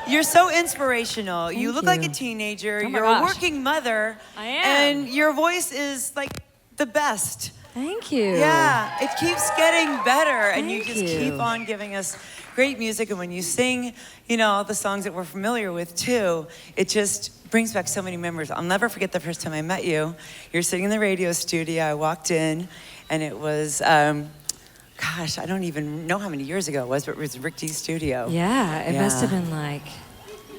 You're so inspirational. You look like a you. teenager. Oh my You're gosh. a working mother. I am. And your voice is like the best. Thank you. Yeah, it keeps getting better, and you Thank just you. keep on giving us great music. And when you sing, you know, all the songs that we're familiar with too, it just brings back so many memories. I'll never forget the first time I met you. You're sitting in the radio studio. I walked in, and it was, gosh, I don't even know how many years ago it was, but it was Rick D's studio. Yeah, it must have Yeah. been like.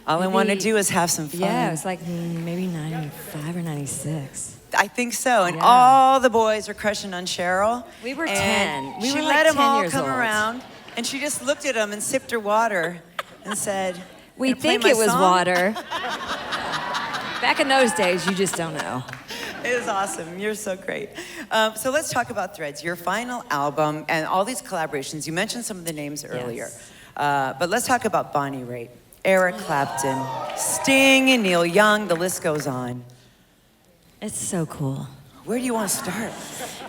All I want to maybe- do is have some fun. Yeah, it was like maybe 95 or 96. I think so. And Yeah. all the boys were crushing on Cheryl. We were And 10. We she were let like them all 10 years come old. around, and she just looked at them and sipped her water and said, We "Gonna play think my it was song?" water. Back in those days, you just don't know. It was awesome. You're so great. So let's talk about Threads, your final album, and all these collaborations. You mentioned some of the names earlier. But let's talk about Bonnie Raitt, Eric Clapton, Sting, and Neil Young. The list goes on. It's so cool. Where do you want to start?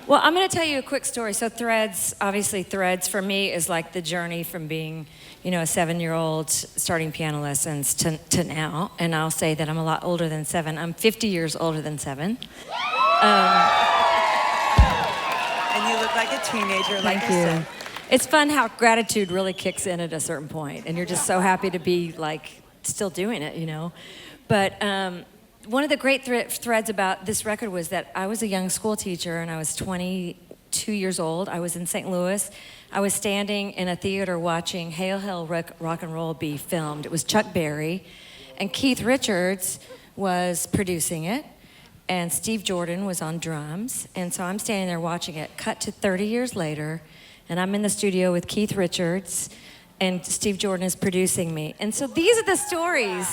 Well, I'm going to tell you a quick story. So Threads, obviously Threads for me is like the journey from being, you know, a 7-year-old starting piano lessons to now. And I'll say that I'm a lot older than 7. I'm 50 years older than 7. And you look like a teenager, like Thank I you. said. It's fun how gratitude really kicks in at a certain point, and you're just so happy to be like still doing it, you know. But one of the great threads about this record was that I was a young school teacher, and I was 22 years old. I was in St. Louis. I was standing in a theater watching Hail Hail Rock and Roll be filmed. It was Chuck Berry, and Keith Richards was producing it, and Steve Jordan was on drums. And so I'm standing there watching it. Cut to 30 years later, and I'm in the studio with Keith Richards, and Steve Jordan is producing me. And so these are the stories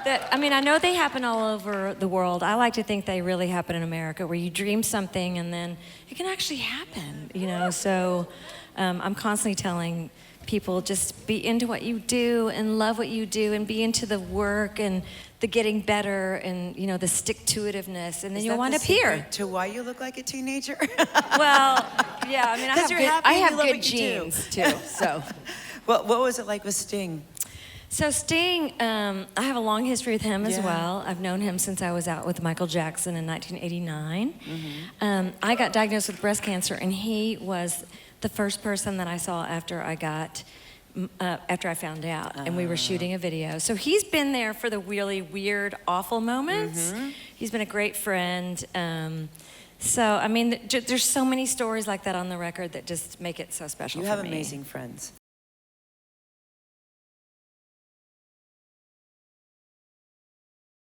that, I mean, I know they happen all over the world. I like to think they really happen in America, where you dream something and then it can actually happen, you know? So I'm constantly telling people, just be into what you do and love what you do and be into the work and the getting better and, you know, the stick-to-itiveness, and then you'll wind up here. To why you look like a teenager? Well, yeah, I mean, I 'Cause have you're good, happy I and you have love good what you do. genes, too, so. What was it like with Sting? So Sting, I have a long history with him as Yeah. well. I've known him since I was out with Michael Jackson in 1989. Mm-hmm. I got diagnosed with breast cancer, and he was the first person that I saw after I found out, and we were shooting a video. So he's been there for the really weird, awful moments. Mm-hmm. He's been a great friend. So, I mean, there's so many stories like that on the record that just make it so special You for have me. amazing friends.